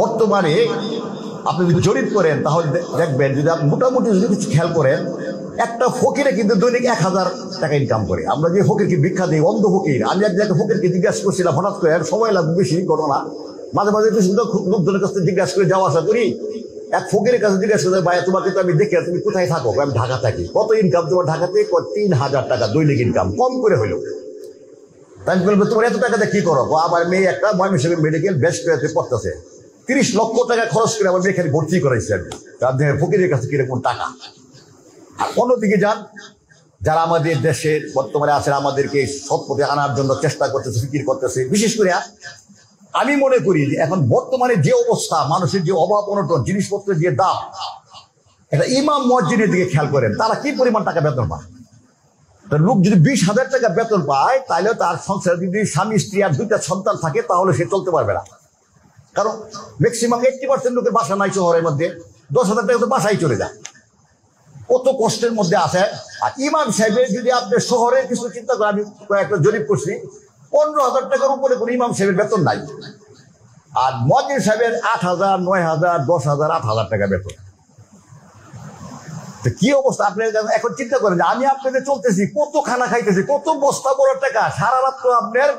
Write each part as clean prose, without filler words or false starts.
বর্তমানে আপনি যদি জরিপ করেন তাহলে দেখবেন, যদি আপনি মোটামুটি যদি কিছু খেয়াল করেন, একটা ফকিরে কিন্তু দৈনিক 1000 টাকা ইনকাম করে। আমরা যে ফকিরকে ভিক্ষা দিই, অন্ধ ফকির, আমি এক জায়গায় ফকিরকে জিজ্ঞাসা করছিলাম, হঠাৎ করে সময় লাগবে বেশি ঘটনা, মাঝে মাঝে লোকজনের কাছে জিজ্ঞাসা করে যাওয়া আসা করি। এক ফকিরের কাছে জিজ্ঞাসা করে, ভাই তোমাকে তো আমি দেখি, তুমি কোথায় থাকো? আমি ঢাকা থাকি। কত ইনকাম তোমার ঢাকাতে? 3000 টাকা দৈনিক ইনকাম, কম করে হইলো। তাই আমি বলবো তোমার এত টাকাতে কি করো? আমার মেয়ে একটা ময়মনসিংহ মেডিকেল বেস্ট পড়তেছে, 30 লক্ষ টাকা খরচ করে আমার মেয়ে খালি ভর্তি করাইছে। আমি ফকিরের কাছে কিরকম টাকা। আর অন্যদিকে যান, যারা আমাদের দেশে বর্তমানে আছেন, আমাদেরকে সৎ পথে আনার জন্য চেষ্টা করতেছে, ফিকির করতেছে। বিশেষ করে আমি মনে করি যে এখন বর্তমানে যে অবস্থা, মানুষের যে অভাব অনটন, জিনিসপত্রের যে দাম, এটা ইমাম মুয়াজ্জিনের দিকে খেয়াল করেন, তারা কি পরিমাণ টাকা বেতন পায়। লোক যদি 20,000 টাকা বেতন পায়, তাহলে তার সংসারে যদি স্বামী স্ত্রী আর 2টা সন্তান থাকে, তাহলে সে চলতে পারবে না। কারণ ম্যাক্সিমাম 80% লোকের বাসা নাই শহরের মধ্যে। 10,000 টাকা তো বাসায় চলে যায়, কত কষ্টের মধ্যে আছে। আর ইমাম সাহেবের যদি আপনি শহরের কিছু চিন্তা করেন, আমি একটা জরিপ করছি, 15,000 টাকার উপরে কোনো ইমাম সাহেবের বেতন নাই। আর মুয়াজ্জিন সাহেবের 8,000, 9,000, 10,000, 8,000 টাকা বেতন। কি অবস্থা আপনি এখন চিন্তা করেন যে আমি আপনাদের চলতেছি, কত খানা খাইতেছি, কত বস্তা বড় টাকা, সারা রাত তো আপনার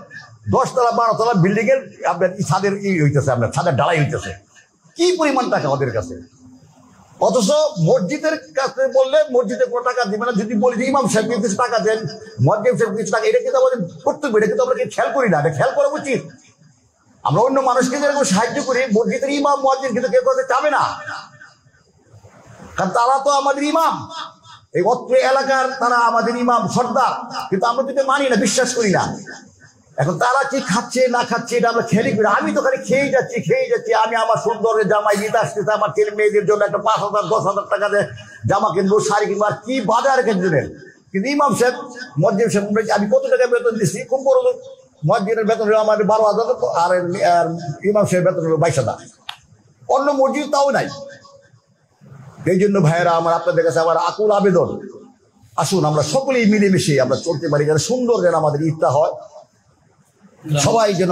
10 তলা 12 তলা বিল্ডিং এর আপনার ছাদের হইতেছে, আপনার ছাদের ঢালাই হইতেছে। কি পরিমাণ টাকা ওদের কাছে। অথচ মসজিদের কাছে বললে মসজিদে কোনো টাকা দিবে না। যদি বলি যে ইমাম সাহেব কিছু টাকা দেন, মুয়াজ্জিন সাহেব কিছু টাকা, এটা কিন্তু আমাদের কর্তব্য, এটা কিন্তু আমরা খেয়াল করি না। এটা খেয়াল করা উচিত। আমরা অন্য মানুষকে যেরকম সাহায্য করি, মসজিদের ইমাম মুয়াজ্জিন কিন্তু কেউ করতে চাবে না, কারণ তারা তো আমাদের ইমাম, এই অত্র এলাকার তারা আমাদের ইমাম সর্দার, কিন্তু আমরা কিন্তু মানি না, বিশ্বাস করি না। এখন তারা কি খাচ্ছে না খাচ্ছে এটা আমরা খেয়ালই করি। আমি তো খালি খেয়েই যাচ্ছি। আমি আমার সুন্দর জামাই দিতে আসতেছে, আমার ছেলে মেয়েদের জন্য একটা 5,000, 10,000 টাকা দিয়ে জামা কিনবো, শাড়ি কিনবো, আর কি বাজার কেন্দ্রের। কিন্তু ইমাম সাহেব, মুয়াজ্জিন সাহেব, আমি কত টাকা বেতন দিচ্ছি? খুব বড় মুয়াজ্জিনের বেতন হলো আমাদের 12,000, আর ইমাম সাহেব বেতন হলো 22,000। অন্য মসজিদ তাও নাই। এই জন্য ভাইয়েরা আমার, আপনাদের কাছে আমার আকুল আবেদন, আসুন আমরা সকলেই মিলেমিশে আমরা চলতে পারি, যেন সুন্দর যেন আমাদের ঈদটা হয়। সবাই যেন,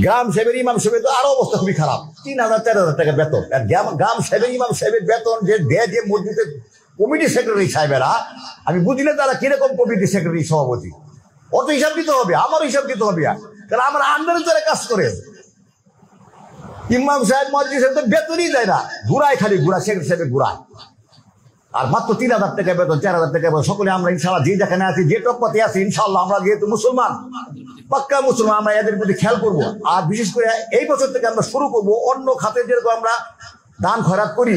গ্রাম সাহেবের ইমাম সাহেবের তো আরো অবস্থা খুবই খারাপ, 3,000, 4,000 টাকা বেতন। আর গ্রাম সাহেবের ইমাম সাহেবের বেতন যে দেয়, যে মসজিদের কমিটি সেক্রেটারি সাহেবেরা, আমি বুঝি না তারা কিরকম কমিটি সেক্রেটারি সভাপতি। অত হিসাব দিতে হবে, আমারও হিসাব দিতে হবে, কারণ আমার আন্ডারে যারা কাজ করে। ইমাম সাহেব, মুয়াজ্জিন সাহেব তো বেতনই দেয় না, ঘুরায়, খালি ঘুরায়, সেক্রেটারি সাহেবের ঘুরায়। আর মাত্র 3,000 টাকা বেতন, 4,000 টাকা বেতন। সকলে আমরা ইনশাআল্লাহ যে যেখানে আছি, যে টপপাতে আছি, ইনশাআল্লাহ আমরা যেহেতু মুসলমান, পাক্কা মুসলমান, আমরা এদের প্রতি খেয়াল করব। আর বিশেষ করে এই বছর থেকে আমরা শুরু করব, অন্য খাতে যেরকম আমরা দান খয়রাত করি,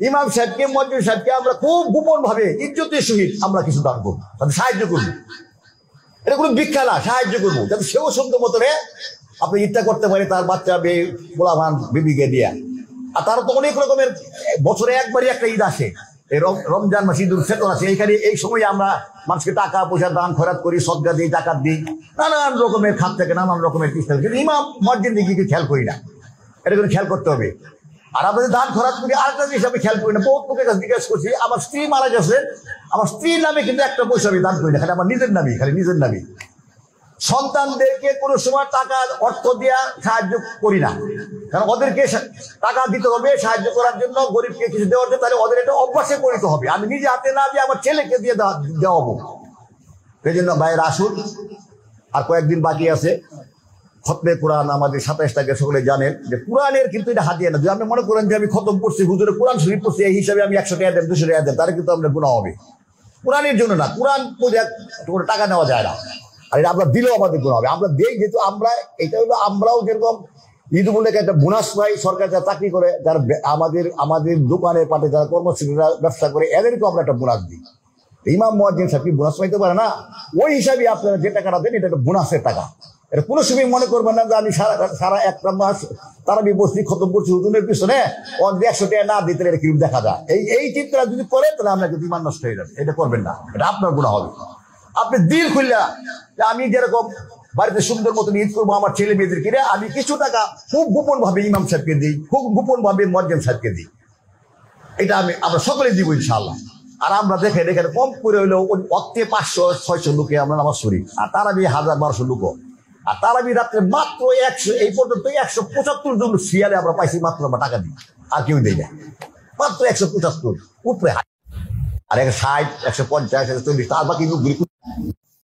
ইমাম সাহেবকে, মুয়াজ্জিন সাহেবকে আমরা খুব গোপন ভাবে ইজ্জতের সহিত আমরা কিছু দান করবো, তাদের সাহায্য করবো। এটা কোনো ভিক্ষা না, সাহায্য করবো, যাতে সেও সুন্দর মতো আপনি ইচ্ছা করতে পারে তার বাচ্চা গোলামান বিবিকে দিয়ে। আর তারা তো অনেক রকমের, বছরে একবারই একটা ঈদ আসে, এই রমজান মাস, ঈদুল ফিতর আছে। এইখানে এই সময় আমরা মানুষকে টাকা পয়সা দান খয়রাত করি, সদকা দিই, জাকাত দিই, নানান রকমের খাত থেকে নানান রকমের কিস্তা। কিন্তু ইমাম মুয়াজ্জিন দিকে খেয়াল করি না, এটা করে খেয়াল করতে হবে। আর আমাদের দান খয়রাত করি আরেকটা জিনিস আমি খেয়াল করি না। বহুত লোকের কাছে জিজ্ঞেস করছি, আমার স্ত্রী মারা গেছে, আমার স্ত্রীর নামে কিন্তু একটা পয়সা আমি দান করি না, খালি আমার নিজের নামই, খালি নিজের নামই। সন্তানদেরকে কোনো সময় টাকা অর্থ দেওয়া সাহায্য করি না, কারণ ওদেরকে টাকা দিতে হবে সাহায্য করার জন্য, গরিবকে কিছু দেওয়ার জন্য, তাহলে ওদের এটা অভ্যাসে পরিণত হবে। আমি নিজে হাতে না দিয়ে আমার ছেলেকে দিয়ে দেওয়াবো। সেই জন্য ভাইয়ের আসুন, আর কয়েকদিন বাকি আছে। খতমে কোরআন আমাদের 27 তারিখে সকলে জানেন যে কোরআনের কিন্তু এটা হাতিয়ে না। যদি আপনি মনে করেন যে আমি খতম করছি, হুজুরে কোরআন শরীফ পড়ছি, এই হিসাবে আমি 100 টাকা দেন, 200 টাকা দেন, তাহলে কিন্তু আপনার গুনাহ হবে। কোরআনের জন্য না, কোরআন পড়ে কোনো টাকা নেওয়া যায় না, আর এটা আমরা দিলেও আমাদের গুনাহ হবে। আমরা দেই, যেহেতু আমরা, এটা হলো আমরাও যেরকম ঈদ উপলক্ষে একটা বোনাস পাই, সরকার যারা চাকরি করে, যারা আমাদের দোকানে পাটে যারা কর্মচারীরা ব্যবসা করে, এদেরকেও আমরা একটা বোনাস দিই। ইমাম মুয়াজ্জিন সাহেব কি বোনাস পাইতে পারে না? ওই হিসাবে আপনারা যে টাকাটা দেন, এটা একটা বোনাসের টাকা। এটা কোনো সময় মনে করবেন না যে আমি সারা একটা মাস তারাবি বসছি, খতম করছি হুজুরের পিছনে, 100 টাকা না দিতে এটা কি দেখা যায়। এই চিন্তা যদি করেন, তাহলে আপনার কিন্তু ইমান নষ্ট হয়ে যাবে। এটা করবেন না, এটা আপনার গুনাহ হবে। আপনি দিল খুললা, আমি যেরকম বাড়িতে সুন্দর মতন ঈদ করবো আমার ছেলে মেয়েদের কিনে, আমি কিছু টাকা খুব গোপন ভাবে ইমাম সাহেবকে দিই, খুব গোপন ভাবে মুয়াজ্জিন সাহেবকে দিই। এটা আমরা সকলে দিব ইনশাআল্লাহ। আর আমরা দেখে কম করে হইলেও অর্থে 500-600 লোকে আমরা নামাজ পড়ি, আর তারা 1000-1200 লোক। আর তারাবি রাত্রে মাত্র 100, এই পর্যন্ত 175 জন শিয়ালে আমরা পাইছি, মাত্র আমরা টাকা দিই, আর কেউ দেয় না, মাত্র 175 উপরে। আর 160, 150, 140, তার বাকি লোকগুলি